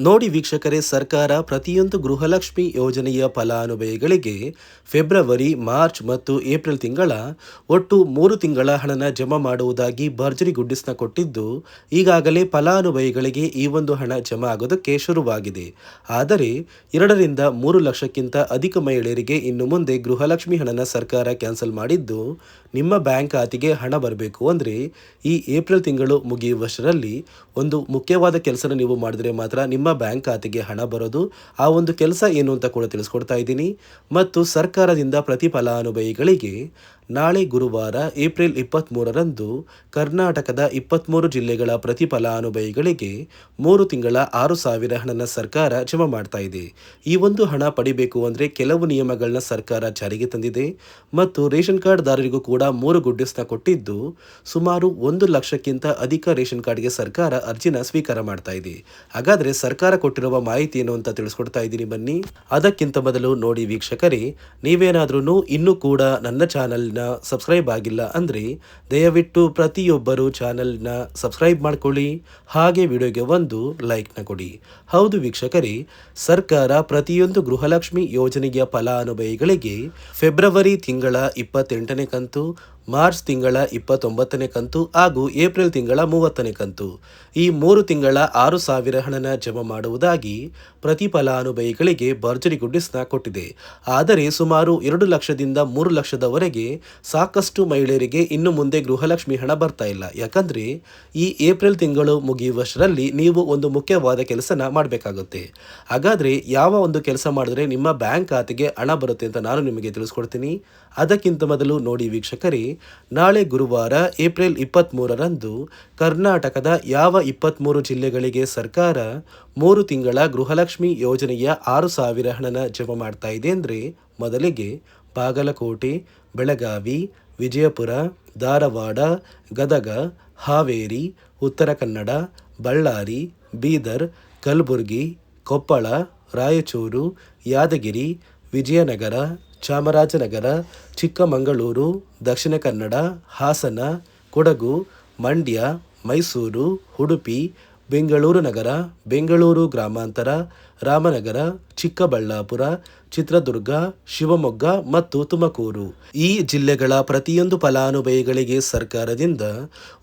ನೋಡಿ ವೀಕ್ಷಕರೇ, ಸರ್ಕಾರ ಪ್ರತಿಯೊಂದು ಗೃಹಲಕ್ಷ್ಮಿ ಯೋಜನೆಯ ಫಲಾನುಭವಿಗಳಿಗೆ ಫೆಬ್ರವರಿ, ಮಾರ್ಚ್ ಮತ್ತು ಏಪ್ರಿಲ್ ತಿಂಗಳ ಒಟ್ಟು 3 ತಿಂಗಳ ಹಣನ ಜಮಾ ಮಾಡುವುದಾಗಿ ಭರ್ಜರಿ ಗುಡ್ಡಿಸ್ನ ಕೊಟ್ಟಿದ್ದು, ಈಗಾಗಲೇ ಫಲಾನುಭವಿಗಳಿಗೆ ಈ ಒಂದು ಹಣ ಜಮಾ ಆಗೋದಕ್ಕೆ ಶುರುವಾಗಿದೆ. ಆದರೆ 2 ರಿಂದ 3 ಲಕ್ಷಕ್ಕಿಂತ ಅಧಿಕ ಮಹಿಳೆಯರಿಗೆ ಇನ್ನು ಮುಂದೆ ಗೃಹಲಕ್ಷ್ಮಿ ಹಣನ ಸರ್ಕಾರ ಕ್ಯಾನ್ಸಲ್ ಮಾಡಿದ್ದು, ನಿಮ್ಮ ಬ್ಯಾಂಕ್ ಖಾತೆಗೆ ಹಣ ಬರಬೇಕು ಅಂದರೆ ಈ ಏಪ್ರಿಲ್ ತಿಂಗಳು ಮುಗಿಯುವಷ್ಟರಲ್ಲಿ ಒಂದು ಮುಖ್ಯವಾದ ಕೆಲಸನ ನೀವು ಮಾಡಿದ್ರೆ ಮಾತ್ರ ನಿಮ್ಮ ಬ್ಯಾಂಕ್ ಖಾತೆಗೆ ಹಣ ಬರೋದು. ಆ ಒಂದು ಕೆಲಸ ಏನು ಅಂತ ಕೂಡ ತಿಳಿಸ್ಕೊಡ್ತಾ ಇದ್ದೀನಿ. ಮತ್ತು ಸರ್ಕಾರದಿಂದ ಪ್ರತಿ ಫಲಾನುಭವಿಗಳಿಗೆ ನಾಳೆ ಗುರುವಾರ ಏಪ್ರಿಲ್ 23ರಂದು ಕರ್ನಾಟಕದ 23 ಜಿಲ್ಲೆಗಳ ಪ್ರತಿ ಫಲಾನುಭವಿಗಳಿಗೆ 3 ತಿಂಗಳ 6,000 ಹಣನ ಸರ್ಕಾರ ಜಮಾ ಮಾಡ್ತಾ ಇದೆ. ಈ ಒಂದು ಹಣ ಪಡಿಬೇಕು ಅಂದರೆ ಕೆಲವು ನಿಯಮಗಳನ್ನ ಸರ್ಕಾರ ಜಾರಿಗೆ ತಂದಿದೆ ಮತ್ತು ರೇಷನ್ ಕಾರ್ಡ್ದಾರರಿಗೂ ಕೂಡ 3 ಗುಡ್ಡೆಸ್ನ ಕೊಟ್ಟಿದ್ದು, ಸುಮಾರು 1 ಲಕ್ಷಕ್ಕಿಂತ ಅಧಿಕ ರೇಷನ್ ಕಾರ್ಡ್ಗೆ ಸರ್ಕಾರ ಅರ್ಜಿನ ಸ್ವೀಕಾರ ಮಾಡ್ತಾ ಇದೆ. ಹಾಗಾದರೆ ಸರ್ಕಾರ ಕೊಟ್ಟಿರುವ ಮಾಹಿತಿ ಏನು ಅಂತ ತಿಳಿಸ್ಕೊಡ್ತಾ ಇದ್ದೀನಿ, ಬನ್ನಿ. ಅದಕ್ಕಿಂತ ಮೊದಲು ನೋಡಿ ವೀಕ್ಷಕರೇ, ನೀವೇನಾದ್ರೂ ಇನ್ನೂ ಕೂಡ ನನ್ನ ಚಾನಲ್ನ ಸಬ್ಸ್ಕ್ರೈಬ್ ಆಗಿಲ್ಲ ಅಂದರೆ ದಯವಿಟ್ಟು ಪ್ರತಿಯೊಬ್ಬರು ಚಾನಲ್ನ ಸಬ್ಸ್ಕ್ರೈಬ್ ಮಾಡ್ಕೊಳ್ಳಿ, ಹಾಗೆ ವಿಡಿಯೋಗೆ ಒಂದು ಲೈಕ್ನ ಕೊಡಿ. ಹೌದು ವೀಕ್ಷಕರೇ, ಸರ್ಕಾರ ಪ್ರತಿಯೊಂದು ಗೃಹಲಕ್ಷ್ಮಿ ಯೋಜನೆಯ ಫಲಾನುಭವಿಗಳಿಗೆ ಫೆಬ್ರವರಿ ತಿಂಗಳ 28ನೇ ಕಂತು, ಮಾರ್ಚ್ ತಿಂಗಳ 29ನೇ ಕಂತು ಹಾಗೂ ಏಪ್ರಿಲ್ ತಿಂಗಳ 30ನೇ ಕಂತು, ಈ 3 ತಿಂಗಳ 6,000 ಹಣನ ಜಮಾ ಮಾಡುವುದಾಗಿ ಪ್ರತಿ ಫಲಾನುಭವಿಗಳಿಗೆ ಭರ್ಜರಿ ಗುಡ್ಡಿಸ್ನ ಕೊಟ್ಟಿದೆ. ಆದರೆ ಸುಮಾರು 2 ಲಕ್ಷದಿಂದ 3 ಲಕ್ಷದವರೆಗೆ ಸಾಕಷ್ಟು ಮಹಿಳೆಯರಿಗೆ ಇನ್ನು ಮುಂದೆ ಗೃಹಲಕ್ಷ್ಮಿ ಹಣ ಬರ್ತಾ ಇಲ್ಲ. ಯಾಕಂದರೆ ಈ ಏಪ್ರಿಲ್ ತಿಂಗಳು ಮುಗಿಯುವಷ್ಟರಲ್ಲಿ ನೀವು ಒಂದು ಮುಖ್ಯವಾದ ಕೆಲಸನ ಮಾಡಬೇಕಾಗುತ್ತೆ. ಹಾಗಾದರೆ ಯಾವ ಒಂದು ಕೆಲಸ ಮಾಡಿದ್ರೆ ನಿಮ್ಮ ಬ್ಯಾಂಕ್ ಖಾತೆಗೆ ಹಣ ಬರುತ್ತೆ ಅಂತ ನಾನು ನಿಮಗೆ ತಿಳಿಸ್ಕೊಡ್ತೀನಿ. ಅದಕ್ಕಿಂತ ಮೊದಲು ನೋಡಿ ವೀಕ್ಷಕರೇ, ನಾಳೆ ಗುರುವಾರ ಏಪ್ರಿಲ್ 23ರಂದು ಕರ್ನಾಟಕದ ಯಾವ 23 ಜಿಲ್ಲೆಗಳಿಗೆ ಸರ್ಕಾರ 3 ತಿಂಗಳ ಗೃಹಲಕ್ಷ್ಮಿ ಯೋಜನೆಯ 6,000 ಹಣನ ಜಮಾ ಮಾಡ್ತಾ ಇದೆ ಅಂದರೆ, ಮೊದಲಿಗೆ ಬಾಗಲಕೋಟೆ, ಬೆಳಗಾವಿ, ವಿಜಯಪುರ, ಧಾರವಾಡ, ಗದಗ, ಹಾವೇರಿ, ಉತ್ತರ ಕನ್ನಡ, ಬಳ್ಳಾರಿ, ಬೀದರ್, ಕಲಬುರಗಿ, ಕೊಪ್ಪಳ, ರಾಯಚೂರು, ಯಾದಗಿರಿ, ವಿಜಯನಗರ, ಚಾಮರಾಜನಗರ, ಚಿಕ್ಕಮಗಳೂರು, ದಕ್ಷಿಣ ಕನ್ನಡ, ಹಾಸನ, ಕೊಡಗು, ಮಂಡ್ಯ, ಮೈಸೂರು, ಉಡುಪಿ, ಬೆಂಗಳೂರು ನಗರ, ಬೆಂಗಳೂರು ಗ್ರಾಮಾಂತರ, ರಾಮನಗರ, ಚಿಕ್ಕಬಳ್ಳಾಪುರ, ಚಿತ್ರದುರ್ಗ, ಶಿವಮೊಗ್ಗ ಮತ್ತು ತುಮಕೂರು, ಈ ಜಿಲ್ಲೆಗಳ ಪ್ರತಿಯೊಂದು ಫಲಾನುಭವಿಗಳಿಗೆ ಸರ್ಕಾರದಿಂದ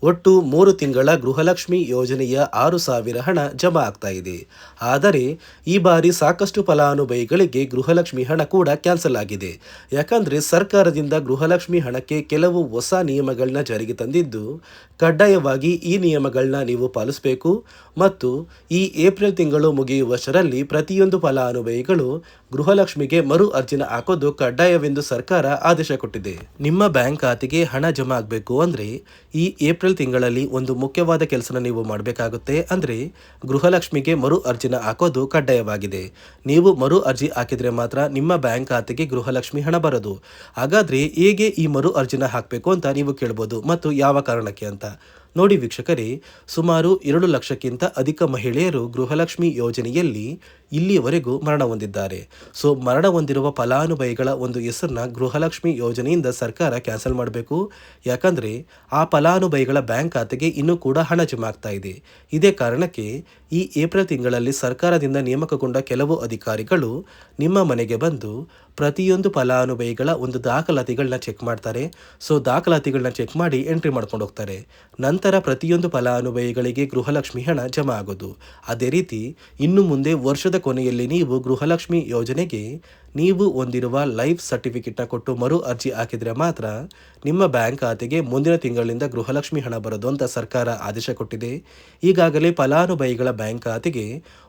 ಒಟ್ಟು 3 ತಿಂಗಳ ಗೃಹಲಕ್ಷ್ಮಿ ಯೋಜನೆಯ 6,000 ಹಣ ಜಮಾ ಆಗ್ತಾ ಇದೆ. ಆದರೆ ಈ ಬಾರಿ ಸಾಕಷ್ಟು ಫಲಾನುಭವಿಗಳಿಗೆ ಗೃಹಲಕ್ಷ್ಮಿ ಹಣ ಕೂಡ ಕ್ಯಾನ್ಸಲ್ ಆಗಿದೆ. ಯಾಕಂದರೆ ಸರ್ಕಾರದಿಂದ ಗೃಹಲಕ್ಷ್ಮಿ ಹಣಕ್ಕೆ ಕೆಲವು ಹೊಸ ನಿಯಮಗಳನ್ನ ಜಾರಿಗೆ ತಂದಿದ್ದು, ಕಡ್ಡಾಯವಾಗಿ ಈ ನಿಯಮಗಳನ್ನ ನೀವು ಪಾಲಿಸಬೇಕು ಮತ್ತು ಈ ಏಪ್ರಿಲ್ ತಿಂಗಳು ಮುಗಿಯುವಷ್ಟರಲ್ಲಿ ಪ್ರತಿಯೊಂದು ಫಲಾನುಭವಿಗಳು ಗೃಹಲಕ್ಷ್ಮಿಗೆ ಮರು ಅರ್ಜಿನ ಹಾಕೋದು ಕಡ್ಡಾಯವೆಂದು ಸರ್ಕಾರ ಆದೇಶ ಕೊಟ್ಟಿದೆ. ನಿಮ್ಮ ಬ್ಯಾಂಕ್ ಖಾತೆಗೆ ಹಣ ಜಮಾ ಆಗಬೇಕು ಅಂದರೆ ಈ ಏಪ್ರಿಲ್ ತಿಂಗಳಲ್ಲಿ ಒಂದು ಮುಖ್ಯವಾದ ಕೆಲಸನ ನೀವು ಮಾಡಬೇಕಾಗುತ್ತೆ. ಅಂದರೆ ಗೃಹಲಕ್ಷ್ಮಿಗೆ ಮರು ಅರ್ಜಿನ ಹಾಕೋದು ಕಡ್ಡಾಯವಾಗಿದೆ. ನೀವು ಮರು ಅರ್ಜಿ ಹಾಕಿದರೆ ಮಾತ್ರ ನಿಮ್ಮ ಬ್ಯಾಂಕ್ ಖಾತೆಗೆ ಗೃಹಲಕ್ಷ್ಮಿ ಹಣ ಬರೋದು. ಹಾಗಾದರೆ ಹೇಗೆ ಈ ಮರು ಅರ್ಜಿನ ಹಾಕಬೇಕು ಅಂತ ನೀವು ಕೇಳ್ಬೋದು, ಮತ್ತು ಯಾವ ಕಾರಣಕ್ಕೆ ಅಂತ. ನೋಡಿ ವೀಕ್ಷಕರೇ, ಸುಮಾರು 2 ಲಕ್ಷಕ್ಕಿಂತ ಅಧಿಕ ಮಹಿಳೆಯರು ಗೃಹಲಕ್ಷ್ಮಿ ಯೋಜನೆಯಲ್ಲಿ ಇಲ್ಲಿಯವರೆಗೂ ಮರಣ ಹೊಂದಿದ್ದಾರೆ. ಸೊ ಮರಣ ಹೊಂದಿರುವ ಫಲಾನುಭವಿಗಳ ಒಂದು ಹೆಸರನ್ನ ಗೃಹಲಕ್ಷ್ಮಿ ಯೋಜನೆಯಿಂದ ಸರ್ಕಾರ ಕ್ಯಾನ್ಸಲ್ ಮಾಡಬೇಕು. ಯಾಕಂದರೆ ಆ ಫಲಾನುಭವಿಗಳ ಬ್ಯಾಂಕ್ ಖಾತೆಗೆ ಇನ್ನೂ ಕೂಡ ಹಣ ಜಮಾ ಆಗ್ತಾ ಇದೆ. ಇದೇ ಕಾರಣಕ್ಕೆ ಈ ಏಪ್ರಿಲ್ ತಿಂಗಳಲ್ಲಿ ಸರ್ಕಾರದಿಂದ ನೇಮಕಗೊಂಡ ಕೆಲವು ಅಧಿಕಾರಿಗಳು ನಿಮ್ಮ ಮನೆಗೆ ಬಂದು ಪ್ರತಿಯೊಂದು ಫಲಾನುಭವಿಗಳ ಒಂದು ದಾಖಲಾತಿಗಳನ್ನ ಚೆಕ್ ಮಾಡ್ತಾರೆ. ಸೊ ದಾಖಲಾತಿಗಳನ್ನ ಚೆಕ್ ಮಾಡಿ ಎಂಟ್ರಿ ಮಾಡ್ಕೊಂಡು ಹೋಗ್ತಾರೆ. ನಂತರ ಪ್ರತಿಯೊಂದು ಫಲಾನುಭವಿಗಳಿಗೆ ಗೃಹಲಕ್ಷ್ಮಿ ಹಣ ಜಮಾ ಆಗೋದು. ಅದೇ ರೀತಿ ಇನ್ನು ಮುಂದೆ ವರ್ಷದ ಕೊನೆಯಲ್ಲಿ ನೀವು ಗೃಹಲಕ್ಷ್ಮಿ ಯೋಜನೆಗೆ ನೀವು ಹೊಂದಿರುವ ಲೈಫ್ ಸರ್ಟಿಫಿಕೇಟ್ನ ಕೊಟ್ಟು ಮರು ಅರ್ಜಿ ಹಾಕಿದರೆ ಮಾತ್ರ ನಿಮ್ಮ ಬ್ಯಾಂಕ್ ಖಾತೆಗೆ ಮುಂದಿನ ತಿಂಗಳಿಂದ ಗೃಹಲಕ್ಷ್ಮಿ ಹಣ ಬರೋದು ಅಂತ ಸರ್ಕಾರ ಆದೇಶ ಕೊಟ್ಟಿದೆ. ಈಗಾಗಲೇ ಫಲಾನುಭವಿಗಳ ಬ್ಯಾಂಕ್ ಖಾತೆಗೆ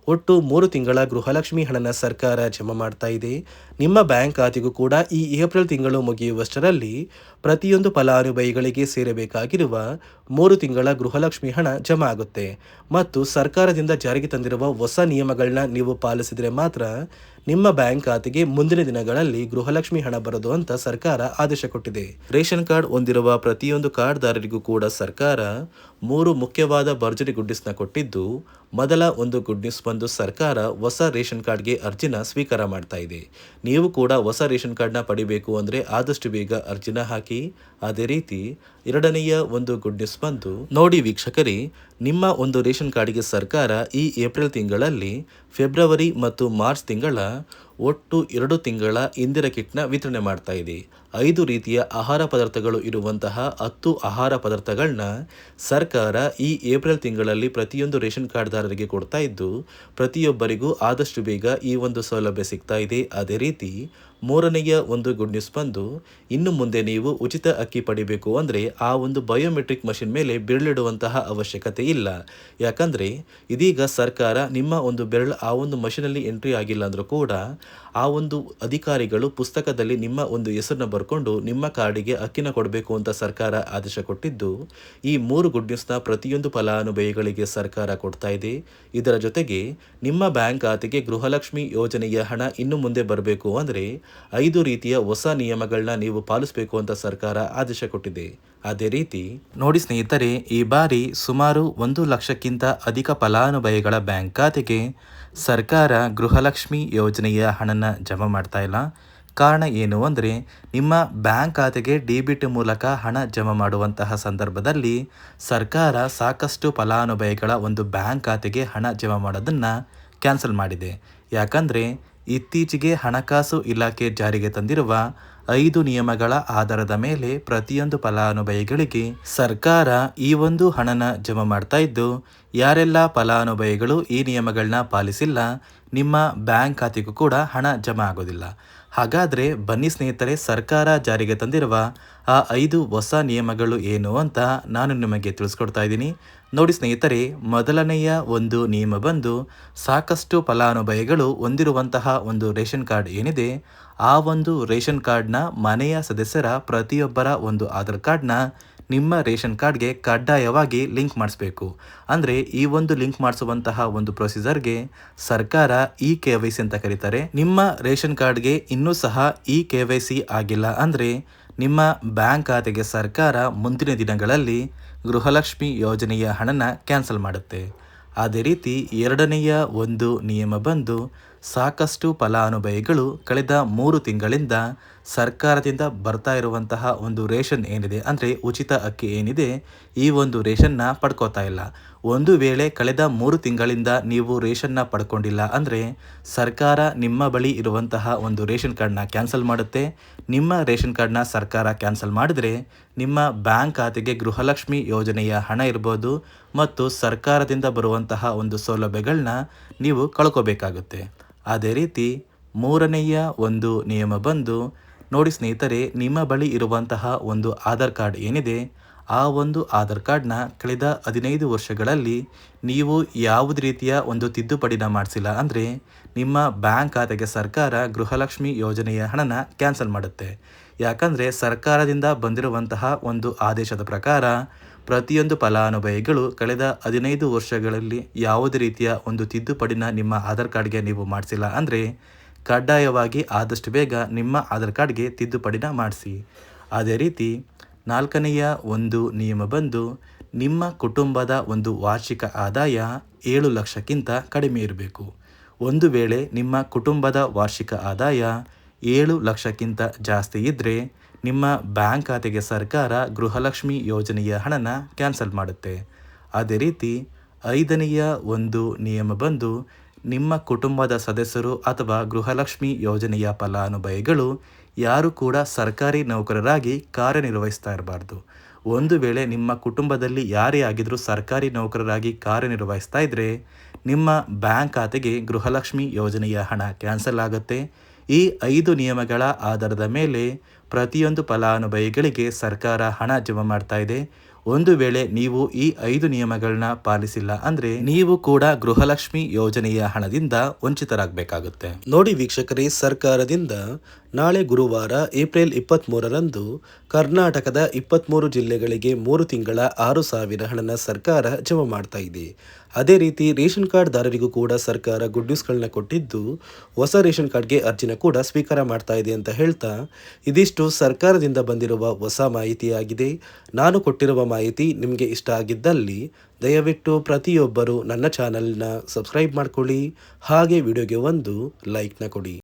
ಒಟ್ಟು 3 ತಿಂಗಳ ಗೃಹಲಕ್ಷ್ಮಿ ಹಣನ ಸರ್ಕಾರ ಜಮಾ ಮಾಡ್ತಾ ಇದೆ. ನಿಮ್ಮ ಬ್ಯಾಂಕ್ ಖಾತೆಗೂ ಕೂಡ ಈ ಏಪ್ರಿಲ್ ತಿಂಗಳು ಮುಗಿಯುವಷ್ಟರಲ್ಲಿ ಪ್ರತಿಯೊಂದು ಫಲಾನುಭವಿಗಳಿಗೆ ಸೇರಬೇಕಾಗಿರುವ 3 ತಿಂಗಳ ಗೃಹಲಕ್ಷ್ಮಿ ಹಣ ಜಮಾ ಆಗುತ್ತೆ. ಮತ್ತು ಸರ್ಕಾರದಿಂದ ಜಾರಿಗೆ ತಂದಿರುವ ಹೊಸ ನಿಯಮಗಳನ್ನ ನೀವು ಪಾಲಿಸಿದರೆ ಮಾತ್ರ ನಿಮ್ಮ ಬ್ಯಾಂಕ್ ಖಾತೆಗೆ ಮುಂದಿನ ದಿನಗಳಲ್ಲಿ ಗೃಹಲಕ್ಷ್ಮಿ ಹಣ ಬರೋದು ಅಂತ ಸರ್ಕಾರ ಆದೇಶ ಕೊಟ್ಟಿದೆ. ರೇಷನ್ ಕಾರ್ಡ್ ಹೊಂದಿರುವ ಪ್ರತಿಯೊಂದು ಕಾರ್ಡ್ದಾರರಿಗೂ ಕೂಡ ಸರ್ಕಾರ 3 ಮುಖ್ಯವಾದ ಭರ್ಜರಿ ಗುಡ್ ನ್ಯೂಸ್ನ ಕೊಟ್ಟಿದ್ದು, ಮೊದಲ ಒಂದು ಗುಡ್ ನ್ಯೂಸ್ ಬಂದು ಸರ್ಕಾರ ಹೊಸ ರೇಷನ್ ಕಾರ್ಡ್ಗೆ ಅರ್ಜಿನ ಸ್ವೀಕಾರ ಮಾಡ್ತಾ ಇದೆ. ನೀವು ಕೂಡ ಹೊಸ ರೇಷನ್ ಕಾರ್ಡ್ನ ಪಡಿಬೇಕು ಅಂದರೆ ಆದಷ್ಟು ಬೇಗ ಅರ್ಜಿನ ಹಾಕಿ. ಅದೇ ರೀತಿ ಎರಡನೆಯ ಒಂದು ಗುಡ್ ನ್ಯೂಸ್ ಬಂದು, ನೋಡಿ ವೀಕ್ಷಕರೇ, ನಿಮ್ಮ ಒಂದು ರೇಷನ್ ಕಾರ್ಡ್ಗೆ ಸರ್ಕಾರ ಈ ಏಪ್ರಿಲ್ ತಿಂಗಳಲ್ಲಿ ಫೆಬ್ರವರಿ ಮತ್ತು ಮಾರ್ಚ್ ತಿಂಗಳ ಒಟ್ಟು 2 ತಿಂಗಳ ಇಂದಿರ ಕಿಟ್ನ ವಿತರಣೆ ಮಾಡ್ತಾ ಇದೆ. 5 ರೀತಿಯ ಆಹಾರ ಪದಾರ್ಥಗಳು ಇರುವಂತಹ 10 ಆಹಾರ ಪದಾರ್ಥಗಳನ್ನ ಸರ್ಕಾರ ಈ ಏಪ್ರಿಲ್ ತಿಂಗಳಲ್ಲಿ ಪ್ರತಿಯೊಂದು ರೇಷನ್ ಕಾರ್ಡ್ದಾರರಿಗೆ ಕೊಡ್ತಾ ಇದ್ದು, ಪ್ರತಿಯೊಬ್ಬರಿಗೂ ಆದಷ್ಟು ಬೇಗ ಈ ಒಂದು ಸೌಲಭ್ಯ ಸಿಗ್ತಾ ಇದೆ. ಅದೇ ರೀತಿ ಮೂರನೆಯ ಒಂದು ಗುಡ್ ನ್ಯೂಸ್ ಬಂದು, ಇನ್ನು ಮುಂದೆ ನೀವು ಉಚಿತ ಅಕ್ಕಿ ಪಡಿಬೇಕು ಅಂದರೆ ಆ ಒಂದು ಬಯೋಮೆಟ್ರಿಕ್ ಮಷಿನ್ ಮೇಲೆ ಬೆರಳಿಡುವಂತಹ ಅವಶ್ಯಕತೆ ಇಲ್ಲ. ಯಾಕಂದರೆ ಇದೀಗ ಸರ್ಕಾರ ನಿಮ್ಮ ಒಂದು ಬೆರಳು ಆ ಒಂದು ಮಷಿನಲ್ಲಿ ಎಂಟ್ರಿ ಆಗಿಲ್ಲ ಅಂದರೂ ಕೂಡ ಆ ಒಂದು ಅಧಿಕಾರಿಗಳು ಪುಸ್ತಕದಲ್ಲಿ ನಿಮ್ಮ ಒಂದು ಹೆಸರನ್ನ ಬರ್ಕೊಂಡು ನಿಮ್ಮ ಕಾರ್ಡಿಗೆ ಅಕ್ಕಿನ ಕೊಡಬೇಕು ಅಂತ ಸರ್ಕಾರ ಆದೇಶ ಕೊಟ್ಟಿದ್ದು, ಈ 3 ಗುಡ್ ನ್ಯೂಸ್ನ ಪ್ರತಿಯೊಂದು ಫಲಾನುಭವಿಗಳಿಗೆ ಸರ್ಕಾರ ಕೊಡ್ತಾ ಇದೆ. ಇದರ ಜೊತೆಗೆ ನಿಮ್ಮ ಬ್ಯಾಂಕ್ ಖಾತೆಗೆ ಗೃಹಲಕ್ಷ್ಮಿ ಯೋಜನೆಯ ಹಣ ಇನ್ನು ಮುಂದೆ ಬರಬೇಕು ಅಂದರೆ 5 ರೀತಿಯ ಹೊಸ ನಿಯಮಗಳನ್ನ ನೀವು ಪಾಲಿಸಬೇಕು ಅಂತ ಸರ್ಕಾರ ಆದೇಶ ಕೊಟ್ಟಿದೆ. ಅದೇ ರೀತಿ ನೋಡಿ ಸ್ನೇಹಿತರೆ, ಈ ಬಾರಿ ಸುಮಾರು 1 ಲಕ್ಷಕ್ಕಿಂತ ಅಧಿಕ ಫಲಾನುಭವಿಗಳ ಬ್ಯಾಂಕ್ ಖಾತೆಗೆ ಸರ್ಕಾರ ಗೃಹಲಕ್ಷ್ಮಿ ಯೋಜನೆಯ ಹಣನ ಜಮಾ ಮಾಡ್ತಾ ಇಲ್ಲ. ಕಾರಣ ಏನು ಅಂದರೆ, ನಿಮ್ಮ ಬ್ಯಾಂಕ್ ಖಾತೆಗೆ ಡೆಬಿಟ್ ಮೂಲಕ ಹಣ ಜಮಾ ಮಾಡುವಂತಹ ಸಂದರ್ಭದಲ್ಲಿ ಸರ್ಕಾರ ಸಾಕಷ್ಟು ಫಲಾನುಭವಿಗಳ ಒಂದು ಬ್ಯಾಂಕ್ ಖಾತೆಗೆ ಹಣ ಜಮಾ ಮಾಡೋದನ್ನು ಕ್ಯಾನ್ಸಲ್ ಮಾಡಿದೆ. ಯಾಕಂದರೆ ಇತ್ತೀಚೆಗೆ ಹಣಕಾಸು ಇಲಾಖೆ ಜಾರಿಗೆ ತಂದಿರುವ 5 ನಿಯಮಗಳ ಆಧಾರದ ಮೇಲೆ ಪ್ರತಿಯೊಂದು ಫಲಾನುಭವಿಗಳಿಗೆ ಸರ್ಕಾರ ಈ ಒಂದು ಹಣನ ಜಮಾ ಮಾಡ್ತಾ ಇದ್ದು, ಯಾರೆಲ್ಲ ಫಲಾನುಭವಿಗಳು ಈ ನಿಯಮಗಳನ್ನ ಪಾಲಿಸಿಲ್ಲ, ನಿಮ್ಮ ಬ್ಯಾಂಕ್ ಖಾತೆಗೂ ಕೂಡ ಹಣ ಜಮಾ ಆಗೋದಿಲ್ಲ. ಹಾಗಾದರೆ ಬನ್ನಿ ಸ್ನೇಹಿತರೆ, ಸರ್ಕಾರ ಜಾರಿಗೆ ತಂದಿರುವ ಆ 5 ಹೊಸ ನಿಯಮಗಳು ಏನು ಅಂತ ನಾನು ನಿಮಗೆ ತಿಳಿಸ್ಕೊಡ್ತಾ ಇದ್ದೀನಿ. ನೋಡಿ ಸ್ನೇಹಿತರೆ, ಮೊದಲನೆಯ ಒಂದು ನಿಯಮ ಬಂದು, ಸಾಕಷ್ಟು ಫಲಾನುಭವಿಗಳು ಹೊಂದಿರುವಂತಹ ಒಂದು ರೇಷನ್ ಕಾರ್ಡ್ ಏನಿದೆ, ಆ ಒಂದು ರೇಷನ್ ಕಾರ್ಡ್ನ ಮನೆಯ ಸದಸ್ಯರ ಪ್ರತಿಯೊಬ್ಬರ ಒಂದು ಆಧಾರ್ ಕಾರ್ಡ್ನ ನಿಮ್ಮ ರೇಷನ್ ಕಾರ್ಡ್ಗೆ ಕಡ್ಡಾಯವಾಗಿ ಲಿಂಕ್ ಮಾಡಿಸ್ಬೇಕು. ಅಂದರೆ ಈ ಒಂದು ಲಿಂಕ್ ಮಾಡಿಸುವಂತಹ ಒಂದು ಪ್ರೊಸೀಜರ್ಗೆ ಸರ್ಕಾರ KYC ಅಂತ ಕರೀತಾರೆ. ನಿಮ್ಮ ರೇಷನ್ ಕಾರ್ಡ್ಗೆ ಇನ್ನೂ ಸಹ KYC ಆಗಿಲ್ಲ ಅಂದರೆ ನಿಮ್ಮ ಬ್ಯಾಂಕ್ ಖಾತೆಗೆ ಸರ್ಕಾರ ಮುಂದಿನ ದಿನಗಳಲ್ಲಿ ಗೃಹಲಕ್ಷ್ಮಿ ಯೋಜನೆಯ ಹಣನ ಕ್ಯಾನ್ಸಲ್ ಮಾಡುತ್ತೆ. ಅದೇ ರೀತಿ ಎರಡನೆಯ ಒಂದು ನಿಯಮ ಬಂದು, ಸಾಕಷ್ಟು ಫಲಾನುಭವಿಗಳು ಕಳೆದ 3 ತಿಂಗಳಿಂದ ಸರ್ಕಾರದಿಂದ ಬರ್ತಾ ಇರುವಂತಹ ಒಂದು ರೇಷನ್ ಏನಿದೆ, ಅಂದರೆ ಉಚಿತ ಅಕ್ಕಿ ಏನಿದೆ, ಈ ಒಂದು ರೇಷನ್ನ ಪಡ್ಕೋತಾ ಇಲ್ಲ. ಒಂದು ವೇಳೆ ಕಳೆದ 3 ತಿಂಗಳಿಂದ ನೀವು ರೇಷನ್ನ ಪಡ್ಕೊಂಡಿಲ್ಲ ಅಂದರೆ ಸರ್ಕಾರ ನಿಮ್ಮ ಬಳಿ ಇರುವಂತಹ ಒಂದು ರೇಷನ್ ಕಾರ್ಡ್ನ ಕ್ಯಾನ್ಸಲ್ ಮಾಡುತ್ತೆ. ನಿಮ್ಮ ರೇಷನ್ ಕಾರ್ಡ್ನ ಸರ್ಕಾರ ಕ್ಯಾನ್ಸಲ್ ಮಾಡಿದ್ರೆ ನಿಮ್ಮ ಬ್ಯಾಂಕ್ ಖಾತೆಗೆ ಗೃಹಲಕ್ಷ್ಮಿ ಯೋಜನೆಯ ಹಣ ಇರ್ಬೋದು ಮತ್ತು ಸರ್ಕಾರದಿಂದ ಬರುವಂತಹ ಒಂದು ಸೌಲಭ್ಯಗಳನ್ನ ನೀವು ಕಳ್ಕೋಬೇಕಾಗುತ್ತೆ. ಅದೇ ರೀತಿ ಮೂರನೆಯ ಒಂದು ನಿಯಮ ಬಂದು, ನೋಡಿ ಸ್ನೇಹಿತರೆ, ನಿಮ್ಮ ಬಳಿ ಇರುವಂತಹ ಒಂದು ಆಧಾರ್ ಕಾರ್ಡ್ ಏನಿದೆ, ಆ ಒಂದು ಆಧಾರ್ ಕಾರ್ಡ್ನ ಕಳೆದ 15 ವರ್ಷಗಳಲ್ಲಿ ನೀವು ಯಾವುದೇ ರೀತಿಯ ಒಂದು ತಿದ್ದುಪಡಿನ ಮಾಡಿಸಿಲ್ಲ ಅಂದರೆ ನಿಮ್ಮ ಬ್ಯಾಂಕ್ ಖಾತೆಗೆ ಸರ್ಕಾರ ಗೃಹಲಕ್ಷ್ಮಿ ಯೋಜನೆಯ ಹಣನ ಕ್ಯಾನ್ಸಲ್ ಮಾಡುತ್ತೆ. ಯಾಕಂದರೆ ಸರ್ಕಾರದಿಂದ ಬಂದಿರುವಂತಹ ಒಂದು ಆದೇಶದ ಪ್ರಕಾರ ಪ್ರತಿಯೊಂದು ಫಲಾನುಭವಿಗಳು ಕಳೆದ 15 ವರ್ಷಗಳಲ್ಲಿ ಯಾವುದೇ ರೀತಿಯ ಒಂದು ತಿದ್ದುಪಡಿನ ನಿಮ್ಮ ಆಧಾರ್ ಕಾರ್ಡ್ಗೆ ನೀವು ಮಾಡಿಸಿಲ್ಲ ಅಂದರೆ ಕಡ್ಡಾಯವಾಗಿ ಆದಷ್ಟು ಬೇಗ ನಿಮ್ಮ ಆಧಾರ್ ಕಾರ್ಡ್ಗೆ ತಿದ್ದುಪಡಿನ ಮಾಡಿಸಿ. ಅದೇ ರೀತಿ 4ನೆಯ ಒಂದು ನಿಯಮ ಬಂದು, ನಿಮ್ಮ ಕುಟುಂಬದ ಒಂದು ವಾರ್ಷಿಕ ಆದಾಯ 7 ಲಕ್ಷಕ್ಕಿಂತ ಕಡಿಮೆ ಇರಬೇಕು. ಒಂದು ವೇಳೆ ನಿಮ್ಮ ಕುಟುಂಬದ ವಾರ್ಷಿಕ ಆದಾಯ 7 ಲಕ್ಷಕ್ಕಿಂತ ಜಾಸ್ತಿ ಇದ್ದರೆ ನಿಮ್ಮ ಬ್ಯಾಂಕ್ ಖಾತೆಗೆ ಸರ್ಕಾರ ಗೃಹಲಕ್ಷ್ಮಿ ಯೋಜನೆಯ ಹಣನ ಕ್ಯಾನ್ಸಲ್ ಮಾಡುತ್ತೆ. ಅದೇ ರೀತಿ 5ನೆಯ ಒಂದು ನಿಯಮ ಬಂದು, ನಿಮ್ಮ ಕುಟುಂಬದ ಸದಸ್ಯರು ಅಥವಾ ಗೃಹಲಕ್ಷ್ಮಿ ಯೋಜನೆಯ ಫಲಾನುಭವಿಗಳು ಯಾರು ಕೂಡ ಸರ್ಕಾರಿ ನೌಕರರಾಗಿ ಕಾರ್ಯನಿರ್ವಹಿಸ್ತಾ ಇರಬಾರ್ದು. ಒಂದು ವೇಳೆ ನಿಮ್ಮ ಕುಟುಂಬದಲ್ಲಿ ಯಾರೇ ಆಗಿದ್ರೂ ಸರ್ಕಾರಿ ನೌಕರರಾಗಿ ಕಾರ್ಯನಿರ್ವಹಿಸ್ತಾ ಇದ್ದರೆ ನಿಮ್ಮ ಬ್ಯಾಂಕ್ ಖಾತೆಗೆ ಗೃಹಲಕ್ಷ್ಮಿ ಯೋಜನೆಯ ಹಣ ಕ್ಯಾನ್ಸಲ್ ಆಗುತ್ತೆ. ಈ 5 ನಿಯಮಗಳ ಆಧಾರದ ಮೇಲೆ ಪ್ರತಿಯೊಂದು ಫಲಾನುಭವಿಗಳಿಗೆ ಸರ್ಕಾರ ಹಣ ಜಮಾ ಮಾಡ್ತಾ ಇದೆ. ಒಂದು ವೇಳೆ ನೀವು ಈ 5 ನಿಯಮಗಳನ್ನ ಪಾಲಿಸಿಲ್ಲ ಅಂದರೆ ನೀವು ಕೂಡ ಗೃಹಲಕ್ಷ್ಮಿ ಯೋಜನೆಯ ಹಣದಿಂದ ವಂಚಿತರಾಗಬೇಕಾಗುತ್ತೆ. ನೋಡಿ ವೀಕ್ಷಕರೇ, ಸರ್ಕಾರದಿಂದ ನಾಳೆ ಗುರುವಾರ ಏಪ್ರಿಲ್ 23ರಂದು ಕರ್ನಾಟಕದ 23 ಜಿಲ್ಲೆಗಳಿಗೆ 3 ತಿಂಗಳ 6,000 ಹಣನ ಸರ್ಕಾರ ಜಮಾ ಮಾಡ್ತಾ ಇದೆ. ಅದೇ ರೀತಿ ರೇಷನ್ ಕಾರ್ಡ್ದಾರರಿಗೂ ಕೂಡ ಸರ್ಕಾರ ಗುಡ್ ನ್ಯೂಸ್ಗಳನ್ನ ಕೊಟ್ಟಿದ್ದು, ಹೊಸ ರೇಷನ್ ಕಾರ್ಡ್ಗೆ ಅರ್ಜಿನ ಕೂಡ ಸ್ವೀಕಾರ ಮಾಡ್ತಾ ಇದೆ ಅಂತ ಹೇಳ್ತಾ, ಇದಿಷ್ಟು ಸರ್ಕಾರದಿಂದ ಬಂದಿರುವ ಹೊಸ ಮಾಹಿತಿಯಾಗಿದೆ. ನಾನು ಕೊಟ್ಟಿರುವ ಮಾಹಿತಿ ನಿಮಗೆ ಇಷ್ಟ ಆಗಿದ್ದಲ್ಲಿ ದಯವಿಟ್ಟು ಪ್ರತಿಯೊಬ್ಬರು ನನ್ನ ಚಾನಲ್ನ ಸಬ್ಸ್ಕ್ರೈಬ್ ಮಾಡ್ಕೊಳ್ಳಿ, ಹಾಗೆ ವಿಡಿಯೋಗೆ ಒಂದು ಲೈಕ್ನ ಕೊಡಿ.